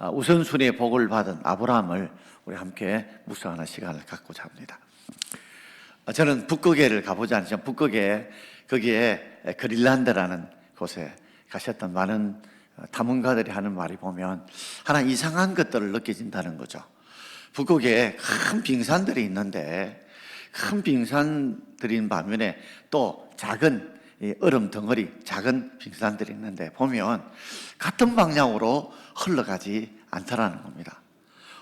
우선순위의 복을 받은 아브라함을 우리 함께 묵상하는 시간을 갖고자 합니다. 저는 북극에를 가보지 않지만 북극에 거기에 그린란드라는 곳에 가셨던 많은 탐험가들이 하는 말이 보면 하나 이상한 것들을 느껴진다는 거죠. 북극에 큰 빙산들이 있는데 큰 빙산들인 반면에 또 작은 얼음 덩어리, 작은 빙산들이 있는데 보면 같은 방향으로 흘러가지 않더라는 겁니다.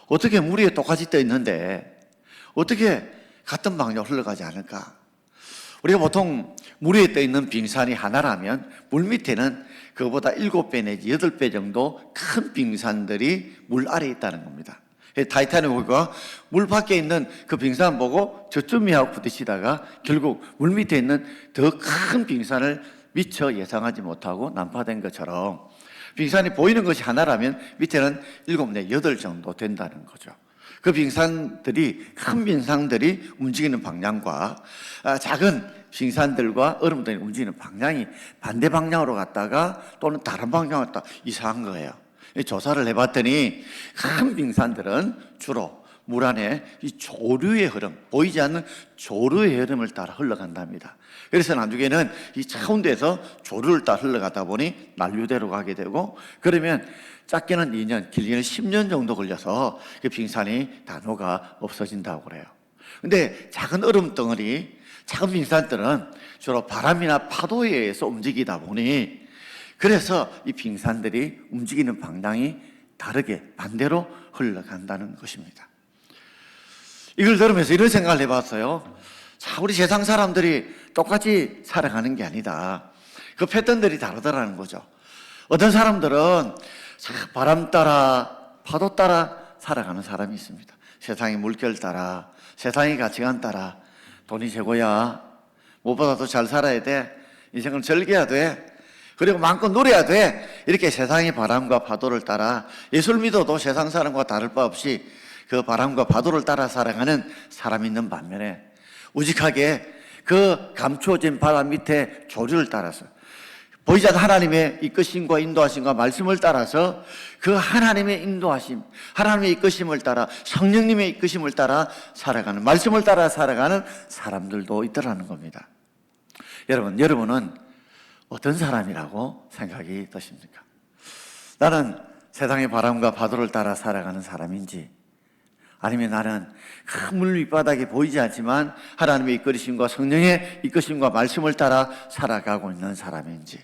어떻게 물 위에 똑같이 떠 있는데 어떻게 같은 방향으로 흘러가지 않을까? 우리가 보통 물 위에 떠 있는 빙산이 하나라면 물 밑에는 그거보다 7배 내지 8배 정도 큰 빙산들이 물 아래에 있다는 겁니다. 타이타닉 보니까 물 밖에 있는 그 빙산 보고 저쯤이하고 부딪히다가 결국 물 밑에 있는 더 큰 빙산을 미처 예상하지 못하고 난파된 것처럼 빙산이 보이는 것이 하나라면 밑에는 7, 4, 8 정도 된다는 거죠. 그 빙산들이, 큰 빙산들이 움직이는 방향과 작은 빙산들과 얼음들이 움직이는 방향이 반대 방향으로 갔다가 또는 다른 방향으로 갔다가 이상한 거예요. 조사를 해봤더니 큰 빙산들은 주로 물 안에 이 조류의 흐름, 보이지 않는 조류의 흐름을 따라 흘러간답니다. 그래서 나중에는 이 차운데에서 조류를 따라 흘러가다 보니 난류대로 가게 되고, 그러면 작게는 2년, 길게는 10년 정도 걸려서 그 빙산이 다 녹아 없어진다고 그래요. 근데 작은 얼음 덩어리, 작은 빙산들은 주로 바람이나 파도에 의해서 움직이다 보니 그래서 이 빙산들이 움직이는 방향이 다르게 반대로 흘러간다는 것입니다. 이걸 들으면서 이런 생각을 해봤어요. 자, 우리 세상 사람들이 똑같이 살아가는 게 아니다. 그 패턴들이 다르더라는 거죠. 어떤 사람들은 바람 따라 파도 따라 살아가는 사람이 있습니다. 세상의 물결 따라, 세상의 가치관 따라. 돈이 최고야. 무엇보다도 잘 살아야 돼. 인생을 즐겨야 돼. 그리고 마음껏 누려야 돼. 이렇게 세상의 바람과 파도를 따라 예수를 믿어도 세상 사람과 다를 바 없이 그 바람과 파도를 따라 살아가는 사람이 있는 반면에 우직하게 그 감추어진 바람 밑에 조류를 따라서 보이지 않는 하나님의 이끄심과 인도하심과 말씀을 따라서 그 하나님의 인도하심, 하나님의 이끄심을 따라 성령님의 이끄심을 따라 살아가는, 말씀을 따라 살아가는 사람들도 있더라는 겁니다. 여러분은 어떤 사람이라고 생각이 드십니까? 나는 세상의 바람과 파도를 따라 살아가는 사람인지, 아니면 나는 큰 물 밑바닥에 보이지 않지만 하나님의 이끄심과 성령의 이끄심과 말씀을 따라 살아가고 있는 사람인지,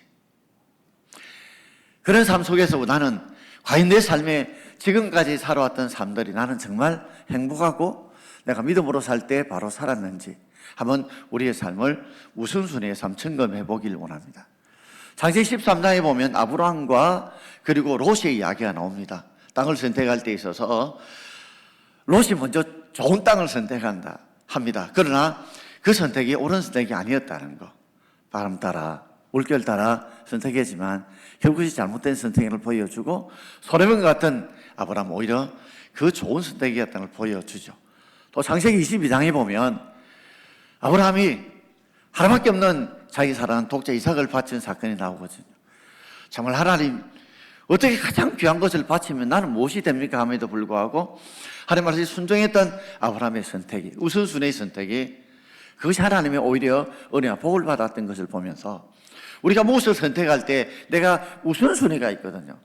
그런 삶 속에서 나는 과연 내 삶에 지금까지 살아왔던 삶들이 나는 정말 행복하고 내가 믿음으로 살 때 바로 살았는지 한번 우리의 삶을 우선순위에 점검해 보길 원합니다. 창세기 13장에 보면 아브라함과 그리고 롯의 이야기가 나옵니다. 땅을 선택할 때 있어서 롯이 먼저 좋은 땅을 선택한다 합니다. 그러나 그 선택이 옳은 선택이 아니었다는 거. 바람 따라 물결 따라 선택했지만 결국이 잘못된 선택을 보여주고 소돔과 같은 아브라함 오히려 그 좋은 선택이었다는 걸 보여주죠. 또 창세기 22장에 보면 아브라함이 하나밖에 없는 자기 사랑하는 독자 이삭을 바친 사건이 나오거든요. 정말 하나님 어떻게 가장 귀한 것을 바치면 나는 무엇이 됩니까? 함에도 불구하고 하나님 말씀에 순종했던 아브라함의 선택이, 우선순위의 선택이 그것이 하나님의 오히려 은혜와 복을 받았던 것을 보면서 우리가 무엇을 선택할 때 내가 우선순위가 있거든요.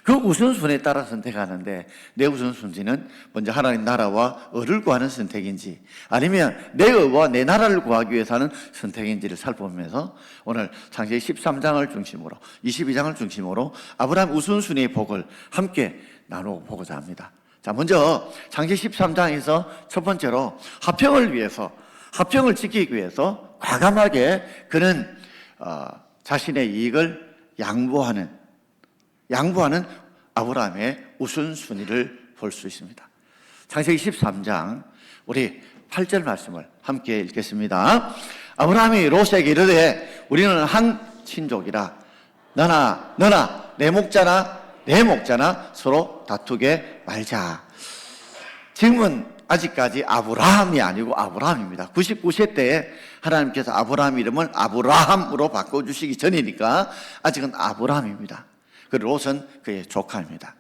그 우선순위에 따라 선택하는데 내 우선순위는 먼저 하나님 나라와 의를 구하는 선택인지 아니면 내 의와 내 나라를 구하기 위해서 하는 선택인지를 살펴보면서 오늘 창세기 13장을 중심으로 22장을 중심으로 아브라함 우선순위의 복을 함께 나누고보고자 합니다. 자, 먼저 창세기 13장에서 첫 번째로 합평을 지키기 위해서 과감하게 그는 자신의 이익을 양보하는 아브라함의 우선순위를 볼 수 있습니다. 창세기 13장 우리 8절 말씀을 함께 읽겠습니다. 아브라함이 롯에게 이르되 우리는 한 친족이라 너나 내 목자나 서로 다투게 말자. 지금은 아직까지 아브라함이 아니고 아브라함입니다. 99세 때에 하나님께서 아브라함 이름을 아브라함으로 바꿔주시기 전이니까 아직은 아브라함입니다. 그리고 롯은 그의 조카입니다.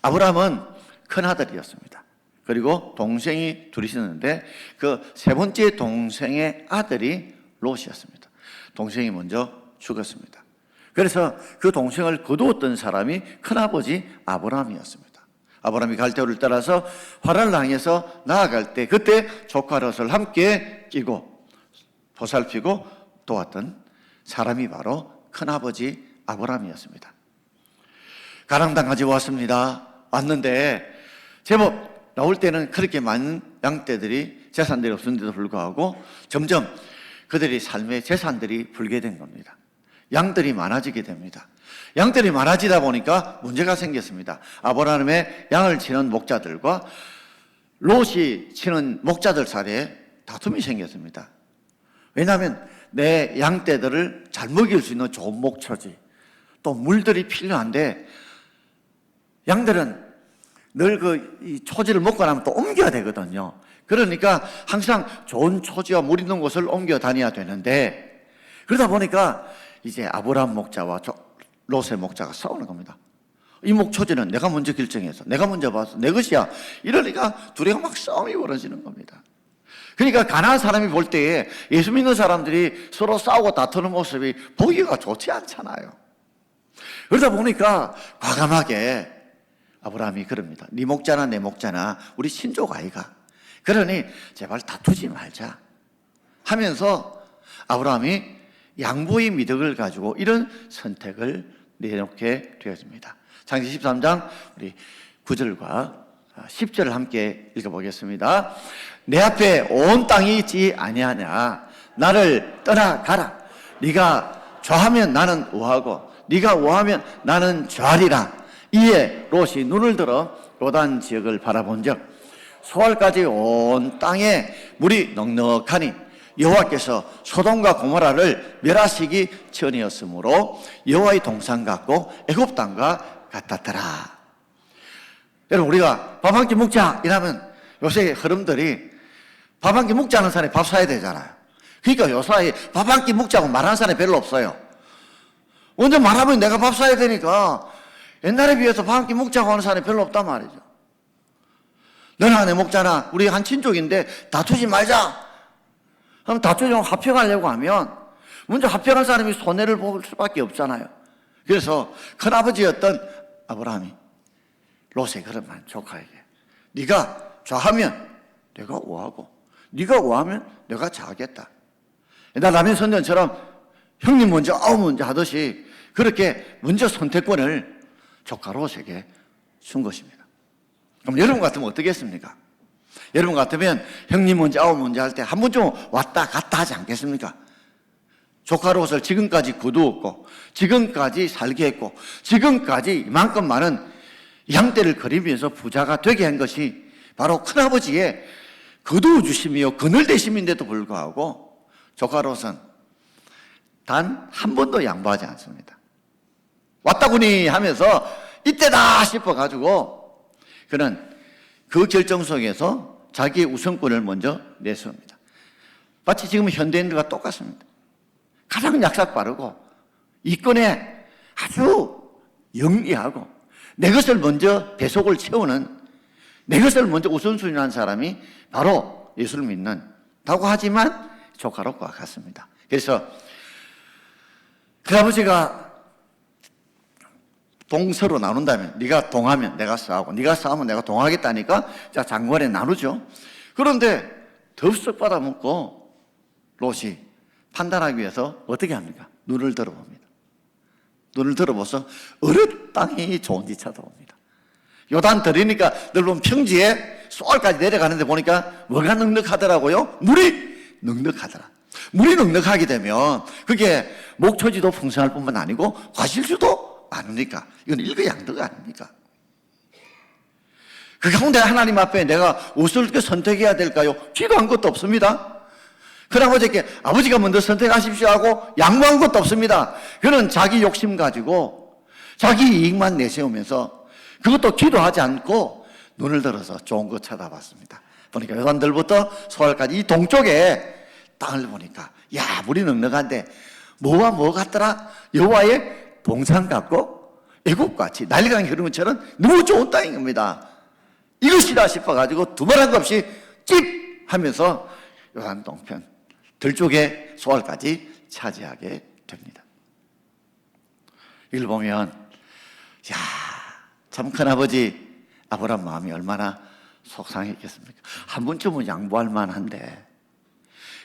아브라함은 큰아들이었습니다. 그리고 동생이 둘이 있었는데 그 세 번째 동생의 아들이 롯이었습니다. 동생이 먼저 죽었습니다. 그래서 그 동생을 거두었던 사람이 큰아버지 아브라함이었습니다. 아브라함이 갈대호를 따라서 화란을 향해서 나아갈 때 그때 조카 롯을 함께 끼고 보살피고 도왔던 사람이 바로 큰아버지 아브라함이었습니다. 가랑당 가지고 왔습니다. 왔는데 제법 나올 때는 그렇게 많은 양떼들이 재산들이 없었는데도 불구하고 점점 그들의 삶의 재산들이 불게 된 겁니다. 양들이 많아지게 됩니다. 양들이 많아지다 보니까 문제가 생겼습니다. 아브라함의 양을 치는 목자들과 롯이 치는 목자들 사이에 다툼이 생겼습니다. 왜냐하면 내 양떼들을 잘 먹일 수 있는 좋은 목초지, 또 물들이 필요한데 양들은 늘 이 초지를 먹고 나면 또 옮겨야 되거든요. 그러니까 항상 좋은 초지와 물 있는 곳을 옮겨 다녀야 되는데, 그러다 보니까 이제 아브라함 목자와 롯의 목자가 싸우는 겁니다. 이 목초지는 내가 먼저 결정해서, 내가 먼저 봐서 내 것이야. 이러니까 둘이가 막 싸움이 벌어지는 겁니다. 그러니까 가난한 사람이 볼 때에 예수 믿는 사람들이 서로 싸우고 다투는 모습이 보기가 좋지 않잖아요. 그러다 보니까 과감하게 아브라함이 그럽니다. 네 목자나 내 목자나 우리 친족 아이가, 그러니 제발 다투지 말자 하면서 아브라함이 양보의 미덕을 가지고 이런 선택을 내놓게 되었습니다. 창세기 13장 우리 9절과 10절을 함께 읽어보겠습니다. 내 앞에 온 땅이 있지 아니하냐. 나를 떠나가라. 네가 좌하면 나는 우하고 네가 우하면 나는 좌하리라. 이에 롯이 눈을 들어 요단 지역을 바라본 적 소알까지 온 땅에 물이 넉넉하니 여호와께서 소돔과 고모라를 멸하시기 전이었으므로 여호와의 동산 같고 애굽 땅과 같았더라. 여러분, 우리가 밥 한 끼 먹자 이러면 요새 흐름들이 밥 한 끼 먹자는 사람이 밥 사야 되잖아요. 그러니까 요사이 밥 한 끼 먹자고 말하는 사람이 별로 없어요. 먼저 말하면 내가 밥 사야 되니까 옛날에 비해서 밥 한 끼 먹자고 하는 사람이 별로 없단 말이죠. 너나 내 먹자나 우리 한 친족인데 다투지 말자. 그럼 다투려고 합평하려고 하면 먼저 합평한 사람이 손해를 볼 수밖에 없잖아요. 그래서 큰아버지였던 아브라함이 롯의 그런 말 조카에게 네가 좌하면 내가 우하고 네가 우하면 내가 좌하겠다. 옛날 라면 선전처럼 형님 먼저 아우 먼저 하듯이 그렇게 먼저 선택권을 조카 롯에게 준 것입니다. 그럼 여러분 같으면 어떻겠습니까? 여러분 같으면 형님 먼저 아우 먼저 할 때 한 번쯤 왔다 갔다 하지 않겠습니까? 조카 롯을 지금까지 거두었고 지금까지 살게 했고 지금까지 이만큼 많은 양떼를 거리면서 부자가 되게 한 것이 바로 큰아버지의 거두어 주심이요 그늘 대심인데도 불구하고 조카 롯은 단 한 번도 양보하지 않습니다. 왔다구니 하면서 이때다 싶어가지고 그는 그 결정 속에서 자기의 우선권을 먼저 내세웁니다. 마치 지금 현대인들과 똑같습니다. 가장 약삭 빠르고 이권에 아주 영리하고 내 것을 먼저 배속을 채우는, 내 것을 먼저 우선순위하는 사람이 바로 예수를 믿는 다고 하지만 조카 롯과 같습니다. 그래서 그 아버지가 동서로 나눈다면 네가 동하면 내가 싸우고 네가 싸우면 내가 동하겠다니까 자 장관에 나누죠. 그런데 덥석 받아먹고 롯이 판단하기 위해서 어떻게 합니까? 눈을 들어봅니다. 눈을 들어보서 어느 땅이 좋은지 찾아봅니다. 요단 들으니까 넓은 평지에 소알까지 내려가는데 보니까 뭐가 넉넉하더라고요? 물이 넉넉하더라. 물이 넉넉하게 되면 그게 목초지도 풍성할 뿐만 아니고 과실수도 많으니까 이건 일거양득 아닙니까? 그 가운데 하나님 앞에 내가 어떻게 선택해야 될까요? 기도한 것도 없습니다. 큰아버지께 아버지가 먼저 선택하십시오 하고 양보한 것도 없습니다. 그는 자기 욕심 가지고 자기 이익만 내세우면서 그것도 기도하지 않고 눈을 들어서 좋은 거 찾아봤습니다. 보니까 요단들부터 소알까지 이 동쪽에 땅을 보니까 야 물이 넉넉한데 뭐와 뭐 같더라? 여호와의 동산 같고 애국같이 난리가 흐르는 것처럼 너무 좋은 땅인 겁니다. 이것이다 싶어가지고 두말할 것 없이 찝 하면서 요단 동편 들쪽의 소알까지 차지하게 됩니다. 이걸 보면 야, 참 큰아버지 아브라함 마음이 얼마나 속상했겠습니까? 한 번쯤은 양보할 만한데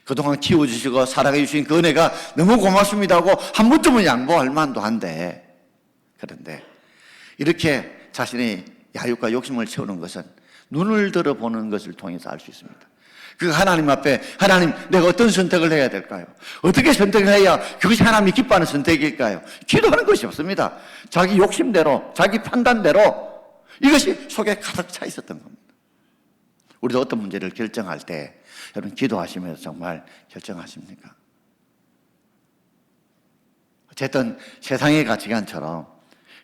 그동안 키워주시고 사랑해주신 그 은혜가 너무 고맙습니다 하고 한 번쯤은 양보할 만도 한데, 그런데 이렇게 자신의 야욕과 욕심을 채우는 것은 눈을 들어보는 것을 통해서 알 수 있습니다. 그 하나님 앞에 하나님 내가 어떤 선택을 해야 될까요? 어떻게 선택을 해야 그것이 하나님이 기뻐하는 선택일까요? 기도하는 것이 없습니다. 자기 욕심대로 자기 판단대로 이것이 속에 가득 차 있었던 겁니다. 우리도 어떤 문제를 결정할 때 여러분 기도하시면서 정말 결정하십니까? 어쨌든 세상의 가치관처럼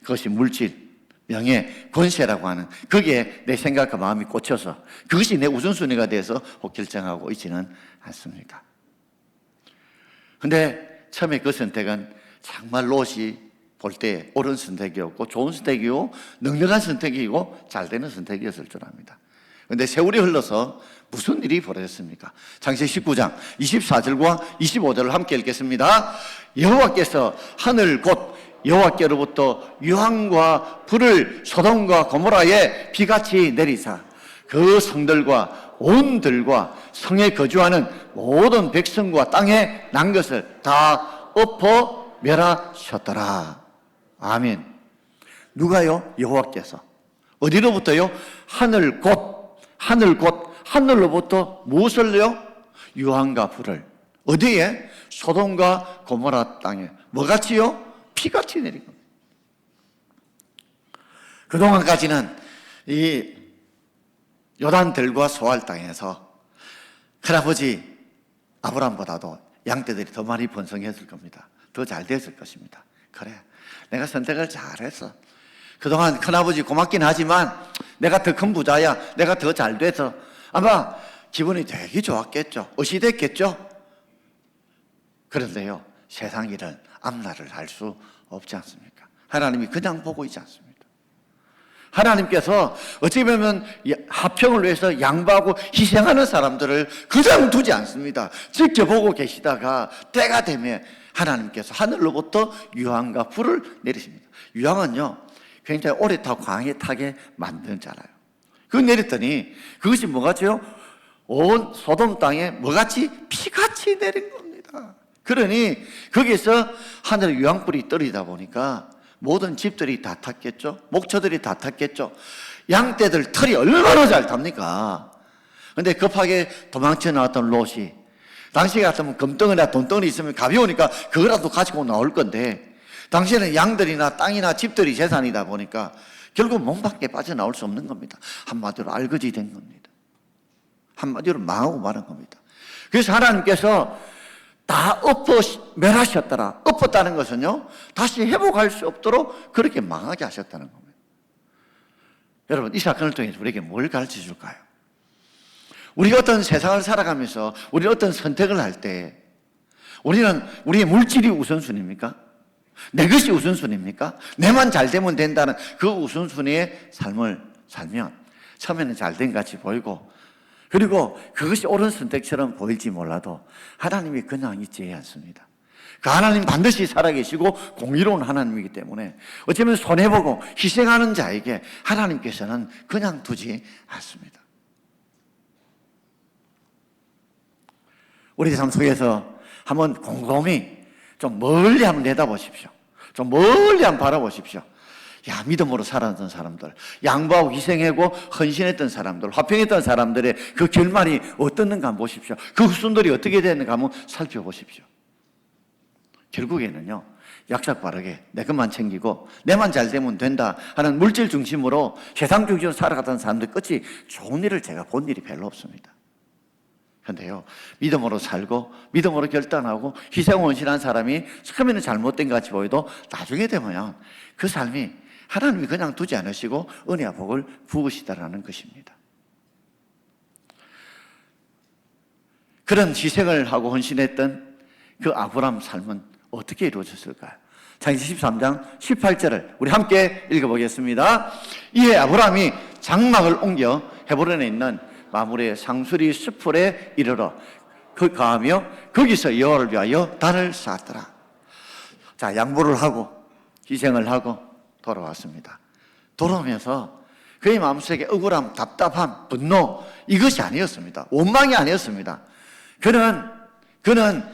그것이 물질, 명예, 권세라고 하는 거기에 내 생각과 마음이 꽂혀서 그것이 내 우선순위가 돼서 혹 결정하고 있지는 않습니까? 근데 처음에 그 선택은 정말 롯이 볼 때 옳은 선택이었고 좋은 선택이고 넉넉한 선택이고 잘 되는 선택이었을 줄 압니다. 그런데 세월이 흘러서 무슨 일이 벌어졌습니까? 창세기 19장 24절과 25절을 함께 읽겠습니다. 여호와께서 하늘 곧 여호와께로부터 유황과 불을 소돔과 고모라에 비같이 내리사 그 성들과 온 들과 성에 거주하는 모든 백성과 땅에 난 것을 다 엎어 멸하셨더라. 아멘. 누가요? 여호와께서. 어디로부터요? 하늘로부터 무엇을요? 유황과 불을. 어디에? 소돔과 고모라 땅에. 뭐같이요? 피같이 내린 겁니다. 그동안까지는 이 요단들과 소알 땅에서 큰아버지 아브라함보다도 양떼들이 더 많이 번성했을 겁니다. 더 잘 됐을 것입니다. 그래, 내가 선택을 잘했어. 그동안 큰아버지 고맙긴 하지만 내가 더 큰 부자야, 내가 더 잘 돼서 아마 기분이 되게 좋았겠죠. 의시됐겠죠. 그런데요, 세상 일은 앞날을 알 수 없지 않습니까? 하나님이 그냥 보고 있지 않습니다. 하나님께서 어찌 보면 화평을 위해서 양보하고 희생하는 사람들을 그냥 두지 않습니다. 지켜보고 계시다가 때가 되면 하나님께서 하늘로부터 유황과 불을 내리십니다. 유황은요, 굉장히 오래 타고 강하게 만든 자라요. 그거 내렸더니 그것이 뭐같이요? 온 소돔 땅에 뭐같이? 피같이 내린 겁니다. 그러니 거기서 하늘에 유황불이 떨어지다 보니까 모든 집들이 다 탔겠죠. 목초들이 다 탔겠죠. 양떼들 털이 얼마나 잘 탑니까? 근데 급하게 도망쳐 나왔던 롯이 당시 같으면 금덩어리나 돈덩어리 있으면 가벼우니까 그거라도 가지고 나올 건데 당시에는 양들이나 땅이나 집들이 재산이다 보니까 결국 몸 밖에 빠져나올 수 없는 겁니다. 한마디로 알거지 된 겁니다. 한마디로 망하고 마는 겁니다. 그래서 하나님께서 다 엎어 멸하셨더라. 엎었다는 것은요, 다시 회복할 수 없도록 그렇게 망하게 하셨다는 겁니다. 여러분, 이 사건을 통해서 우리에게 뭘 가르쳐 줄까요? 우리가 어떤 세상을 살아가면서 우리 어떤 선택을 할 때 우리는 우리의 물질이 우선순위입니까? 내 것이 우선순위입니까? 내만 잘 되면 된다는 그 우선순위의 삶을 살면 처음에는 잘 된 것 같이 보이고 그리고 그것이 옳은 선택처럼 보일지 몰라도 하나님이 그냥 있지 않습니다. 그 하나님 반드시 살아계시고 공의로운 하나님이기 때문에 어쩌면 손해보고 희생하는 자에게 하나님께서는 그냥 두지 않습니다. 우리 삶 속에서 한번 곰곰이 좀 멀리 한번 내다보십시오. 좀 멀리 한번 바라보십시오. 야, 믿음으로 살았던 사람들, 양보하고 희생하고 헌신했던 사람들, 화평했던 사람들의 그 결말이 어떻는가 한번 보십시오. 그 후손들이 어떻게 됐는가 한번 살펴보십시오. 결국에는요, 약삭빠르게 내 것만 챙기고 내만 잘 되면 된다 하는 물질 중심으로 세상 중심으로 살아갔던 사람들 끝이 좋은 일을 제가 본 일이 별로 없습니다. 그런데요, 믿음으로 살고 믿음으로 결단하고 희생 헌신한 사람이 처음에는 잘못된 것 같이 보여도 나중에 되면 그 삶이 하나님이 그냥 두지 않으시고 은혜와 복을 부으시다라는 것입니다. 그런 희생을 하고 헌신했던 그 아브라함 삶은 어떻게 이루어졌을까요? 창세기 13장 18절을 우리 함께 읽어보겠습니다. 이에 아브라함이 장막을 옮겨 헤브론에 있는 마므레 상수리 숲에 이르러 가하며 거기서 여호와를 위하여 단을 쌓았더라. 자, 양보를 하고 희생을 하고 돌아왔습니다. 돌아오면서 그의 마음속에 억울함, 답답함, 분노 이것이 아니었습니다. 원망이 아니었습니다. 그는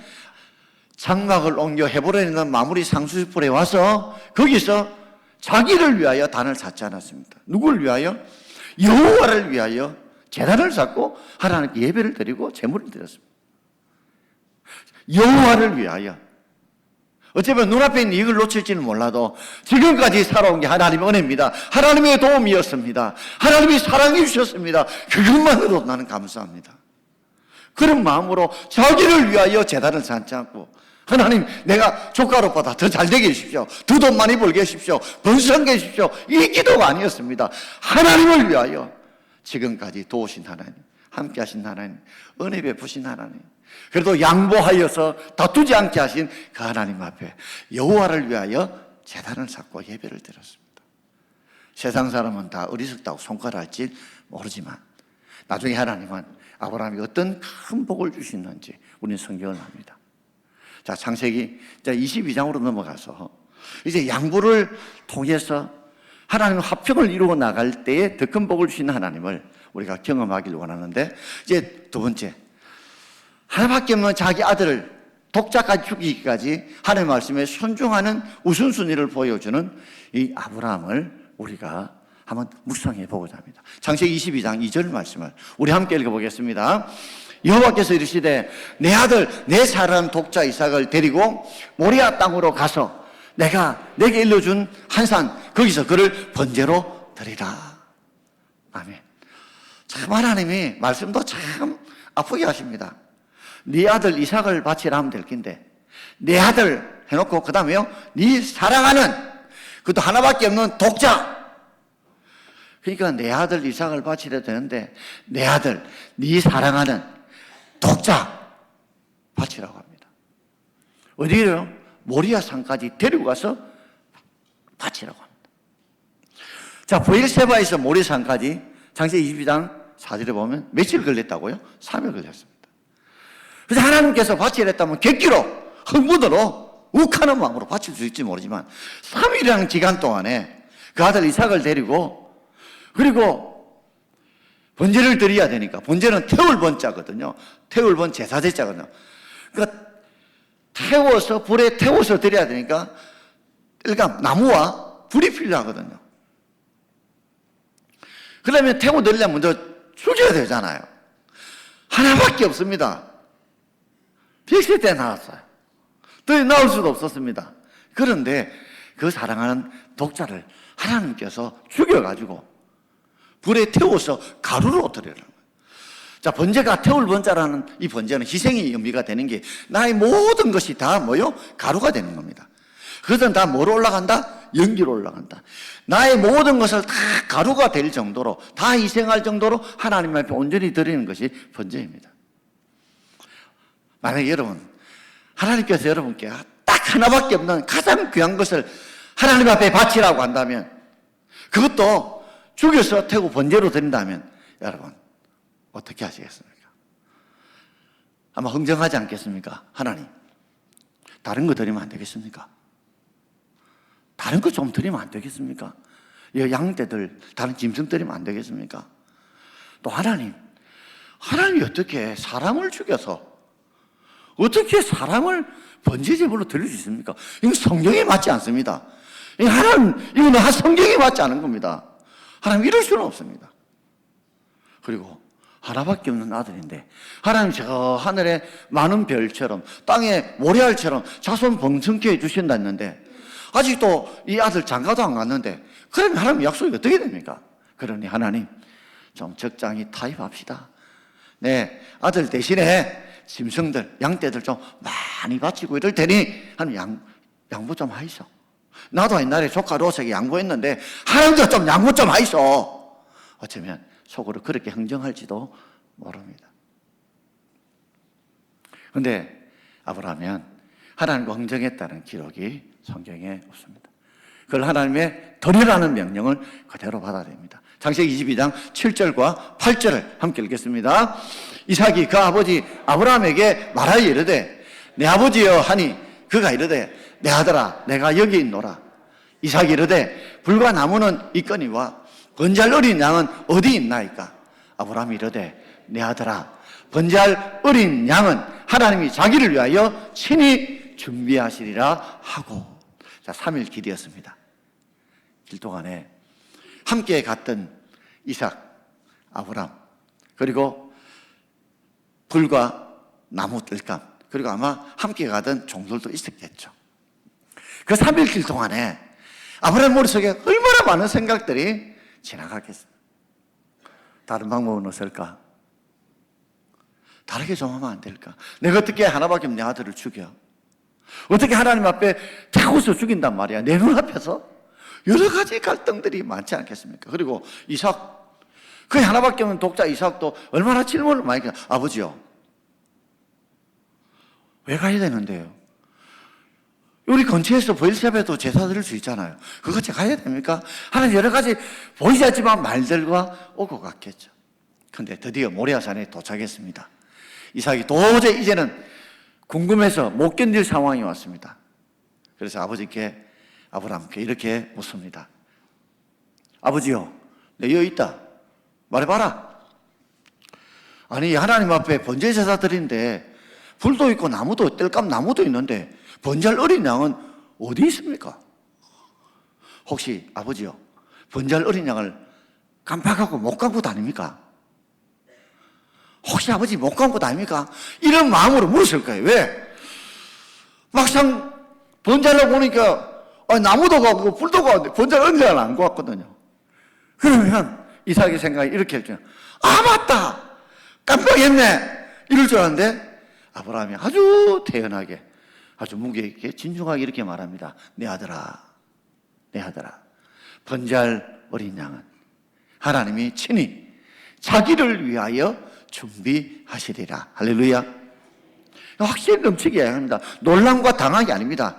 장막을 옮겨 헤브론에 있는 마므리 상수풀에 와서 거기서 자기를 위하여 단을 쌓지 않았습니다. 누구를 위하여? 여호와를 위하여 제단을 쌓고 하나님께 예배를 드리고 제물을 드렸습니다. 여호와를 위하여. 어쩌면 눈앞에 있는 이익을 놓칠지는 몰라도 지금까지 살아온 게 하나님의 은혜입니다. 하나님의 도움이었습니다. 하나님이 사랑해 주셨습니다. 그것만으로 나는 감사합니다. 그런 마음으로 자기를 위하여 제단을 쌓지 않고 하나님, 내가 조카 오빠다 더 잘되게 해주십시오. 더 돈 많이 벌게 해주십시오. 번성게 해주십시오. 이 기도가 아니었습니다. 하나님을 위하여 지금까지 도우신 하나님, 함께 하신 하나님, 은혜 베푸신 하나님, 그래도 양보하여서 다투지 않게 하신 그 하나님 앞에 여호와를 위하여 제단을 쌓고 예배를 드렸습니다. 세상 사람은 다 어리석다고 손가락질 모르지만 나중에 하나님은 아브라함이 어떤 큰 복을 주시는지 우리는 성경을 압니다. 자, 창세기 22장으로 넘어가서 이제 양보를 통해서 하나님 화평을 이루어 나갈 때에 더 큰 복을 주시는 하나님을 우리가 경험하기를 원하는데, 이제 두 번째, 하나밖에 없는 자기 아들을 독자까지 죽이기까지 하나님의 말씀에 순종하는 우선순위를 보여주는 이 아브라함을 우리가 한번 묵상해 보고자 합니다. 창세기 22장 2절 말씀을 우리 함께 읽어보겠습니다. 여호와께서 이르시되 내 아들 내 사랑하는 독자 이삭을 데리고 모리아 땅으로 가서 내가 내게 일러준 한 산 거기서 그를 번제로 드리라. 아멘. 참 하나님이 말씀도 참 아프게 하십니다. 네 아들 이삭을 바치라 하면 될 텐데 내 아들 해놓고 그 다음에요 네 사랑하는 그것도 하나밖에 없는 독자. 그러니까 내 아들 이삭을 바치려 되는데 내 아들 네 사랑하는 독자 바치라고 합니다. 어디로? 모리아 산까지 데리고 가서 바치라고 합니다. 자, 브엘세바에서 모리아 산까지 창세기 22장 4절에 보면 며칠 걸렸다고요? 3일 걸렸습니다. 그래서 하나님께서 바치려 했다면 객기로 흥분으로 욱하는 마음으로 바칠 수 있을지 모르지만 3일이라는 기간 동안에 그 아들 이삭을 데리고 그리고 번제를 드려야 되니까 번제는 태울 번자거든요. 태울 번 제사제자거든요. 그러니까 태워서 불에 태워서 드려야 되니까 그러니까 나무와 불이 필요하거든요. 그러면 태워 드리려면 먼저 죽여야 되잖아요. 하나밖에 없습니다. 100세 때 나왔어요. 더 나올 수도 없었습니다. 그런데 그 사랑하는 독자를 하나님께서 죽여가지고 불에 태워서 가루로 드리라는 거예요. 자, 번제가 태울 번자라는 이 번제는 희생의 의미가 되는 게 나의 모든 것이 다 뭐요? 가루가 되는 겁니다. 그것은 다 뭐로 올라간다? 연기로 올라간다. 나의 모든 것을 다 가루가 될 정도로 다 희생할 정도로 하나님 앞에 온전히 드리는 것이 번제입니다. 만약에 여러분 하나님께서 여러분께 딱 하나밖에 없는 가장 귀한 것을 하나님 앞에 바치라고 한다면 그것도 죽여서 태우고 번제로 드린다면 여러분 어떻게 하시겠습니까? 아마 흥정하지 않겠습니까? 하나님 다른 거 드리면 안 되겠습니까? 다른 거 좀 드리면 안 되겠습니까? 양떼들 다른 짐승 드리면 안 되겠습니까? 또 하나님이 어떻게 사람을 죽여서 어떻게 사람을 번제 제물로 드릴 수 있습니까? 이건 성경에 맞지 않습니다. 이거는 성경에 맞지 않은 겁니다. 하나님 이럴 수는 없습니다. 그리고 하나밖에 없는 아들인데 하나님 저 하늘에 많은 별처럼 땅에 모래알처럼 자손 번성케 해주신다 했는데 아직도 이 아들 장가도 안 갔는데 그러면 하나님 약속이 어떻게 됩니까? 그러니 하나님 좀 적당히 타협합시다. 네, 아들 대신에 짐승들, 양떼들 좀 많이 바치고 이럴 테니 하나님 양보 좀 하이소. 나도 옛날에 조카 로색에 양보했는데 하나님도 좀 양보 좀 하이소. 어쩌면 속으로 그렇게 흥정할지도 모릅니다. 그런데 아브라함은 하나님과 흥정했다는 기록이 성경에 없습니다. 그걸 하나님의 드리라는 명령을 그대로 받아야 됩니다. 창세기 22장 7절과 8절을 함께 읽겠습니다. 이삭이 그 아버지 아브라함에게 말하여 이르되 내 아버지여 하니 그가 이르되 내 아들아 내가 여기 있노라. 이삭이 이르되 불과 나무는 있거니와 번잘 어린 양은 어디 있나이까? 아브라함이 이르되 내 아들아 번잘 어린 양은 하나님이 자기를 위하여 친히 준비하시리라 하고. 자, 3일 길이었습니다. 길 동안에 함께 갔던 이삭, 아브라함, 그리고 불과 나무 뜰감, 그리고 아마 함께 가던 종들도 있었겠죠. 그 3일 길 동안에 아브라함 머릿속에 얼마나 많은 생각들이 지나갔겠습니까? 다른 방법은 없을까? 다르게 좀 하면 안 될까? 내가 어떻게 하나밖에 없는 내 아들을 죽여? 어떻게 하나님 앞에 자고서 죽인단 말이야? 내 눈앞에서? 여러 가지 갈등들이 많지 않겠습니까? 그리고 이삭, 그 하나밖에 없는 독자 이삭도 얼마나 질문을 많이 해요. 아버지요, 왜 가야 되는데요? 우리 근처에서 브엘세바에도 제사 드릴 수 있잖아요. 그것이 가야 됩니까? 하는 여러 가지 보이지 않지만 말들과 오고 갔겠죠. 그런데 드디어 모리아산에 도착했습니다. 이삭이 도저히 이제는 궁금해서 못 견딜 상황이 왔습니다. 그래서 아버지께, 아브라함께 이렇게 묻습니다. 아버지요, 내 여기 있다. 말해봐라. 아니, 하나님 앞에 번제 제사 드리는데 불도 있고 나무도, 뗄감 나무도 있는데 번잘 어린 양은 어디 있습니까? 혹시 아버지요, 번잘 어린 양을 깜빡하고 못 감고 다닙니까? 혹시 아버지 못 감고 다닙니까? 이런 마음으로 물었을 거예요. 왜? 막상 번잘로 보니까 나무도 가고 불도 가고 번잘 어린 양을 안 구웠거든요. 그러면 이삭의 생각이 이렇게 했죠. 아, 맞다! 깜빡했네! 이럴 줄 알았는데 아브라함이 아주 태연하게, 아주 무게 있게 진중하게 이렇게 말합니다. 내 아들아, 내 아들아, 번잘 어린 양은 하나님이 친히 자기를 위하여 준비하시리라. 할렐루야. 확실히 넘치게 해야 합니다. 놀람과 당황이 아닙니다.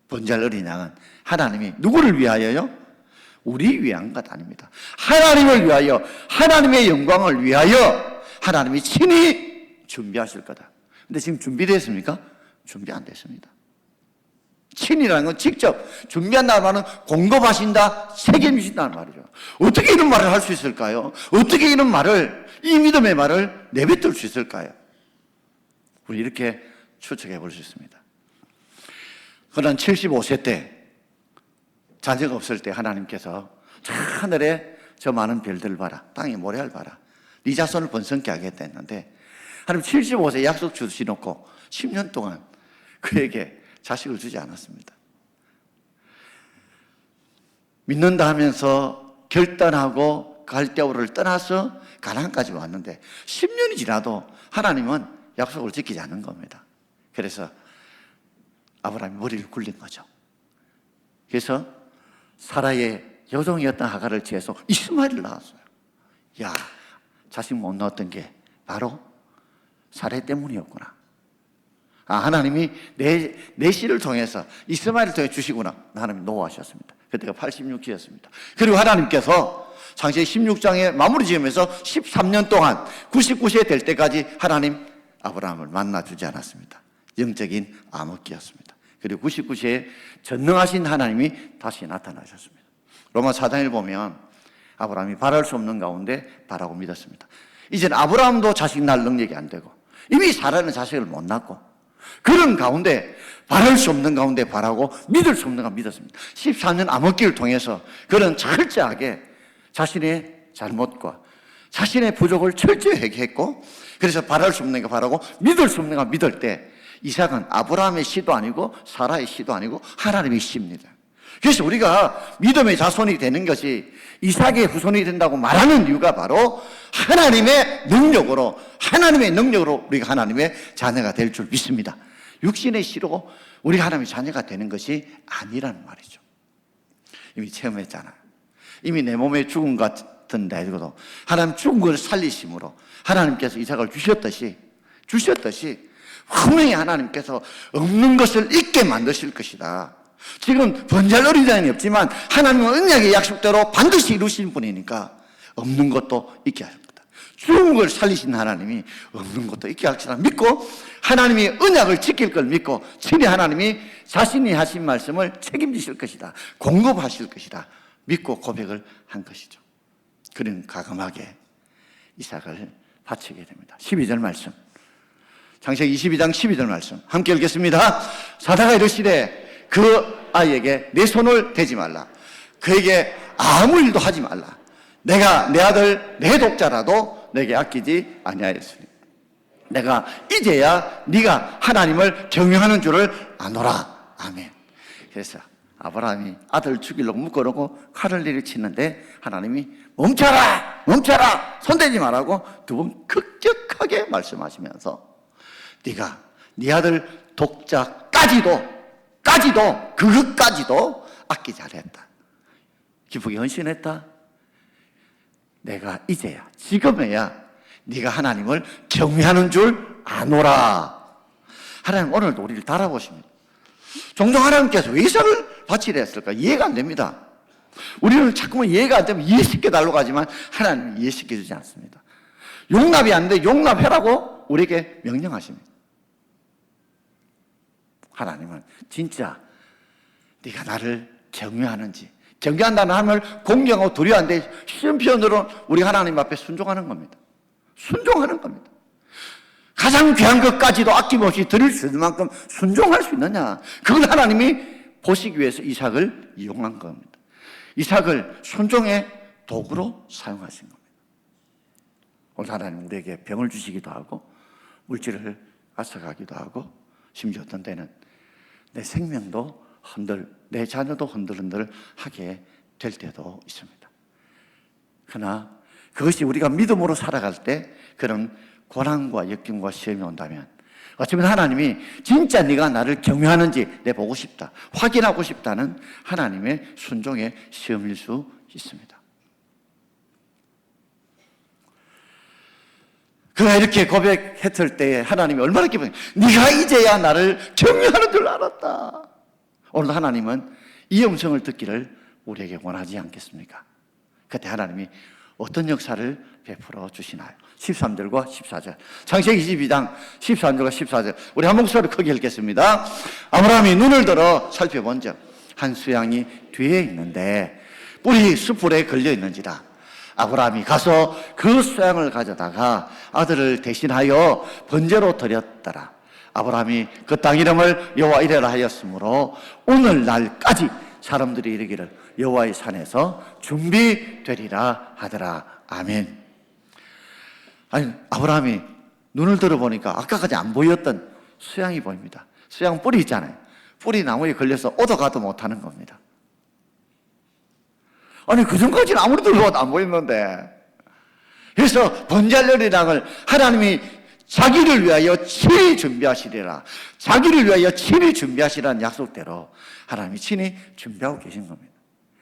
번잘 어린 양은 하나님이 누구를 위하여요? 우리 위한 것 아닙니다. 하나님을 위하여, 하나님의 영광을 위하여 하나님이 친히 준비하실 거다. 근데 지금 준비됐습니까? 준비 안 됐습니다. 친이라는 건 직접 준비한다는 말은 공급하신다, 책임지신다는 말이죠. 어떻게 이런 말을 할 수 있을까요? 어떻게 이런 말을, 이 믿음의 말을 내뱉을 수 있을까요? 우리 이렇게 추측해 볼 수 있습니다. 그는 75세 때 자녀가 없을 때 하나님께서 저 하늘에 저 많은 별들을 봐라, 땅에 모래알 봐라, 네 자손을 번성케 하겠다 했는데 하나님 75세 약속 주시놓고 10년 동안 그에게 자식을 주지 않았습니다. 믿는다 하면서 결단하고 갈대아우를 떠나서 가나안까지 왔는데 10년이 지나도 하나님은 약속을 지키지 않은 겁니다. 그래서 아브라함이 머리를 굴린 거죠. 그래서 사라의 여종이었던 하갈을 취해서 이스마엘을 낳았어요. 야, 자식 못 낳았던 게 바로 사례 때문이었구나. 아, 하나님이 내 씨를 통해서 이스마엘을 통해 주시구나. 하나님이 노하셨습니다. 그때가 86기였습니다. 그리고 하나님께서 창세기 16장에 마무리 지으면서 13년 동안 99세 될 때까지 하나님 아브라함을 만나주지 않았습니다. 영적인 암흑기였습니다. 그리고 99세에 전능하신 하나님이 다시 나타나셨습니다. 로마 4장을 보면 아브라함이 바랄 수 없는 가운데 바라고 믿었습니다. 이제는 아브라함도 자식 낳을 능력이 안 되고 이미 사라는 자식을 못 낳고 그런 가운데 바랄 수 없는 가운데 바라고 믿을 수 없는 가운데 믿었습니다. 14년 암흑기를 통해서 그는 철저하게 자신의 잘못과 자신의 부족을 철저히 회개했고 그래서 바랄 수 없는 가 바라고 믿을 수 없는 가 믿을 때 이삭은 아브라함의 씨도 아니고 사라의 씨도 아니고 하나님의 씨입니다. 그래서 우리가 믿음의 자손이 되는 것이 이삭의 후손이 된다고 말하는 이유가 바로 하나님의 능력으로 우리가 하나님의 자녀가 될 줄 믿습니다. 육신의 씨로 우리가 하나님의 자녀가 되는 것이 아니라는 말이죠. 이미 체험했잖아요. 이미 내 몸에 죽은 것 같은데 하나님 죽은 걸 살리심으로 하나님께서 이삭을 주셨듯이 분명히 하나님께서 없는 것을 있게 만드실 것이다. 지금 번제할 어린양이 없지만 하나님은 언약의 약속대로 반드시 이루신 분이니까 없는 것도 있게 할 거다. 죽은 걸 살리신 하나님이 없는 것도 있게 할 것이다 믿고, 하나님이 언약을 지킬 걸 믿고 친히 하나님이 자신이 하신 말씀을 책임지실 것이다, 공급하실 것이다 믿고 고백을 한 것이죠. 그는 가감하게 이삭을 바치게 됩니다. 12절 말씀, 창세기 22장 12절 말씀 함께 읽겠습니다. 사다가 이르시되 그 아이에게 내 손을 대지 말라, 그에게 아무 일도 하지 말라. 내가 내 아들 내 독자라도 내게 아끼지 아니하였으니 내가 이제야 네가 하나님을 경외하는 줄을 아노라. 아멘. 그래서 아브라함이 아들 죽이려고 묶어놓고 칼을 내리치는데 하나님이 멈춰라 멈춰라 손대지 말라고 두 번 급격하게 말씀하시면서 네가 네 아들 독자까지도 그것까지도 아끼지 않았다, 기쁘게 헌신했다. 내가 이제야 지금에야 네가 하나님을 경외하는 줄 아노라. 하나님 오늘도 우리를 달아보십니다. 종종 하나님께서 왜 이삭을 바치려 했을까 이해가 안 됩니다. 우리는 자꾸만 이해가 안 되면 이해시켜 달라고 하지만 하나님은 이해시켜 주지 않습니다. 용납이 안 돼 용납해라고 우리에게 명령하십니다. 하나님은 진짜 네가 나를 경외하는지, 경외한다는 하늘 공경하고 두려워하는데 쉬운 표현으로 우리 하나님 앞에 순종하는 겁니다. 순종하는 겁니다. 가장 귀한 것까지도 아낌없이 드릴 수 있는 만큼 순종할 수 있느냐, 그걸 하나님이 보시기 위해서 이삭을 이용한 겁니다. 이삭을 순종의 도구로 사용하신 겁니다. 오늘 하나님 우리에게 병을 주시기도 하고 물질을 앗아가기도 하고 심지어 어떤 때는 내 생명도 내 자녀도 흔들흔들 하게 될 때도 있습니다. 그러나 그것이 우리가 믿음으로 살아갈 때 그런 고난과 역경과 시험이 온다면 어쩌면 하나님이 진짜 네가 나를 경외하는지 내 보고 싶다, 확인하고 싶다는 하나님의 순종의 시험일 수 있습니다. 그가 이렇게 고백했을 때에 하나님이 얼마나 기쁘냐, 네가 이제야 나를 경외하는 줄 알았다. 오늘 하나님은 이 음성을 듣기를 우리에게 원하지 않겠습니까? 그때 하나님이 어떤 역사를 베풀어 주시나요? 13절과 14절, 창세기 22장 13절과 14절 우리 한 목소리로 크게 읽겠습니다. 아브라함이 눈을 들어 살펴본 적 한 수양이 뒤에 있는데 뿔이 숯불에 걸려 있는지라. 아브라함이 가서 그 수양을 가져다가 아들을 대신하여 번제로 드렸더라. 아브라함이 그 땅 이름을 여호와 이레라 하였으므로 오늘날까지 사람들이 이르기를 여호와의 산에서 준비되리라 하더라. 아멘. 아니, 아브라함이 눈을 들어보니까 아까까지 안 보였던 수양이 보입니다. 수양 뿔이 있잖아요. 뿔이 나무에 걸려서 오도 가도 못하는 겁니다. 아니, 그 전까지는 아무리 들어봐도 안 보였는데. 그래서 번제할려리랑을 하나님이 자기를 위하여 친히 준비하시리라, 자기를 위하여 친히 준비하시라는 약속대로 하나님이 친히 준비하고 계신 겁니다.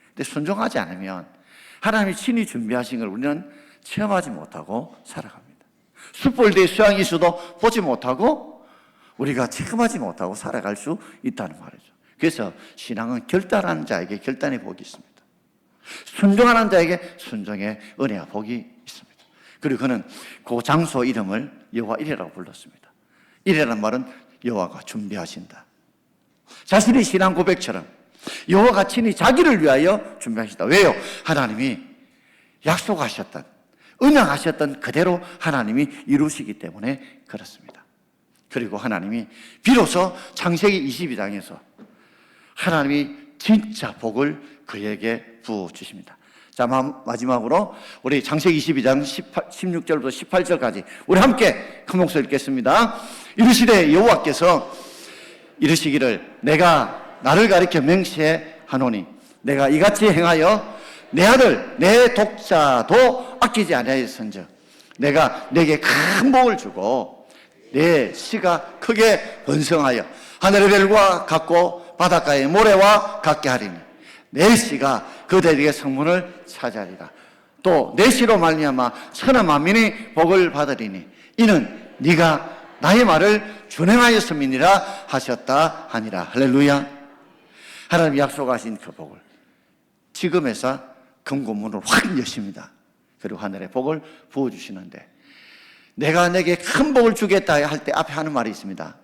근데 순종하지 않으면 하나님이 친히 준비하신 걸 우리는 체험하지 못하고 살아갑니다. 숯불대에 수양이 있어도 보지 못하고 우리가 체험하지 못하고 살아갈 수 있다는 말이죠. 그래서 신앙은 결단하는 자에게 결단의 복이 있습니다. 순종하는 자에게 순종의 은혜와 복이 있습니다. 그리고 그는 그 장소 이름을 여호와 이레라고 불렀습니다. 이레라는 말은 여호와가 준비하신다. 자신의 신앙 고백처럼 여호와가 친히 자기를 위하여 준비하신다. 왜요? 하나님이 약속하셨던, 언약하셨던 그대로 하나님이 이루시기 때문에 그렇습니다. 그리고 하나님이 비로소 창세기 22장에서 하나님이 진짜 복을 그에게 부어주십니다. 자, 마지막으로 우리 창세기 22장 16절부터 18절까지 우리 함께 큰 목소리 읽겠습니다. 이르시되 여호와께서 이르시기를 내가 나를 가리켜 맹세하노니 내가 이같이 행하여 내 아들 내 독자도 아끼지 아니하였은즉 내가 내게 큰 복을 주고 내 씨가 크게 번성하여 하늘의 별과 같고 바닷가의 모래와 같게 하리니 내 씨가 그들에게 성문을 차지하리라. 또 내 씨로 말미암아 천하 만민이 복을 받으리니 이는 네가 나의 말을 준행하였음이니라 하셨다 하니라. 할렐루야. 하나님이 약속하신 그 복을 지금에서 금고문을 확 여십니다. 그리고 하늘의 복을 부어주시는데, 내가 내게 큰 복을 주겠다 할 때 앞에 하는 말이 있습니다.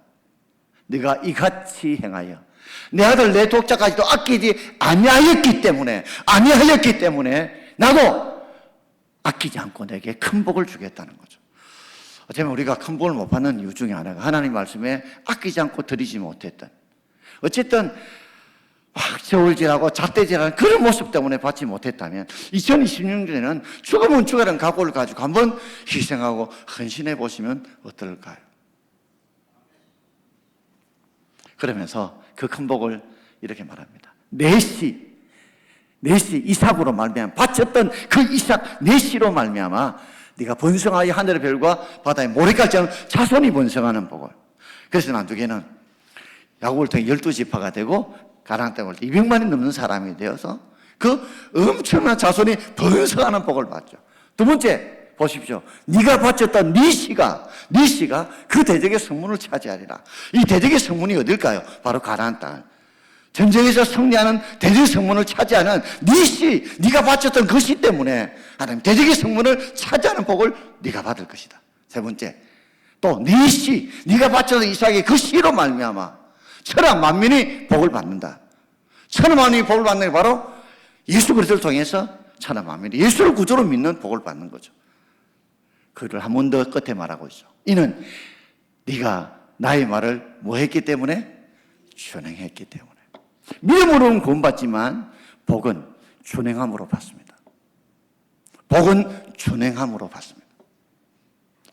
네가 이같이 행하여 내 아들 내 독자까지도 아끼지 아니하였기 때문에 나도 아끼지 않고 내게 큰 복을 주겠다는 거죠. 어쩌면 우리가 큰 복을 못 받는 이유 중에 하나가 하나님 말씀에 아끼지 않고 드리지 못했던, 어쨌든 막 저울질하고 잣대질하는 그런 모습 때문에 받지 못했다면 2026년에는 죽으면 죽으라는 각오를 가지고 한번 희생하고 헌신해 보시면 어떨까요? 그러면서 그 큰 복을 이렇게 말합니다. 넷이 이삭으로 말미암아 바쳤던 그 이삭 넷이로 말미암아 네가 번성하여 하늘의 별과 바다의 모래까지 하는 자손이 번성하는 복을. 그래서 나중에는 야곱을 통해 12지파가 되고 가나안 땅을 200만이 넘는 사람이 되어서 그 엄청난 자손이 번성하는 복을 받죠. 두 번째 보십시오. 네가 바쳤던 네 씨가 그 대적의 성문을 차지하리라. 이 대적의 성문이 어딜까요? 바로 가나안 땅. 전쟁에서 승리하는 대적의 성문을 차지하는 네 씨, 네가 바쳤던 그 씨 때문에 하나님 대적의 성문을 차지하는 복을 네가 받을 것이다. 세 번째, 또 네 씨, 네가 바쳤던 이삭의 그 씨로 말미암아 천하 만민이 복을 받는다. 천하 만민이 복을 받는 게 바로 예수 그리스도를 통해서 천하 만민이 예수를 구주로 믿는 복을 받는 거죠. 그를 한 번 더 끝에 말하고 있어. 이는 네가 나의 말을 뭐 했기 때문에? 준행했기 때문에. 믿음으로는 구원받지만 복은 준행함으로 받습니다. 복은 준행함으로 받습니다.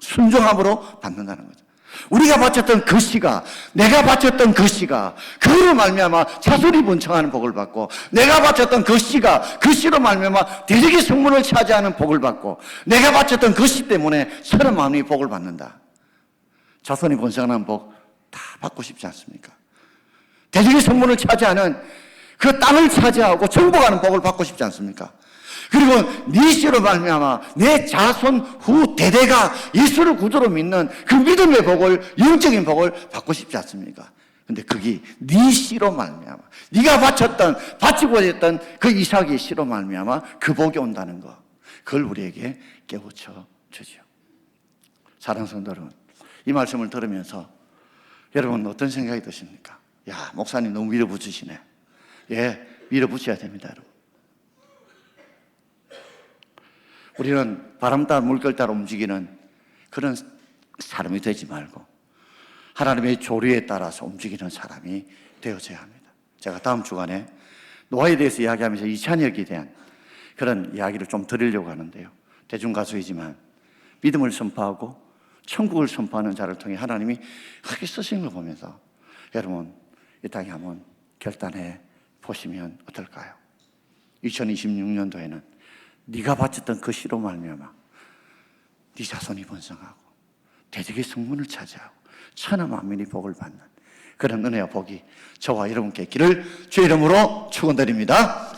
순종함으로 받는다는 거죠. 우리가 바쳤던 그 씨가, 내가 바쳤던 그 씨가 그로 말미암아 자손이 번성하는 복을 받고, 내가 바쳤던 그 씨가 그 씨로 말미암아 대적의 성문을 차지하는 복을 받고, 내가 바쳤던 그 씨 때문에 천하 만민이 복을 받는다. 자손이 번성하는 복 다 받고 싶지 않습니까? 대적의 성문을 차지하는 그 땅을 차지하고 정복하는 복을 받고 싶지 않습니까? 그리고 네 씨로 말미암아 내 자손 후 대대가 예수를 구주로 믿는 그 믿음의 복을, 영적인 복을 받고 싶지 않습니까? 근데 그게 네 씨로 말미암아 네가 바치고 했던 그 이삭의 씨로 말미암아 그 복이 온다는 거, 그걸 우리에게 깨우쳐 주죠. 사랑하는 성도 여러분, 이 말씀을 들으면서 여러분 어떤 생각이 드십니까? 야, 목사님 너무 밀어붙이시네. 예, 밀어붙여야 됩니다, 여러분. 우리는 바람 따라 물결 따라 움직이는 그런 사람이 되지 말고 하나님의 조류에 따라서 움직이는 사람이 되어져야 합니다. 제가 다음 주간에 노아에 대해서 이야기하면서 이찬혁에 대한 그런 이야기를 좀 드리려고 하는데요. 대중가수이지만 믿음을 선포하고 천국을 선포하는 자를 통해 하나님이 크게 쓰신 걸 보면서 여러분 이 땅에 한번 결단해 보시면 어떨까요? 2026년도에는 네가 바쳤던 그 씨로 말미암아 네 자손이 번성하고 대적의 성문을 차지하고 천하 만민이 복을 받는 그런 은혜와 복이 저와 여러분께 있기를 주의 이름으로 축원드립니다.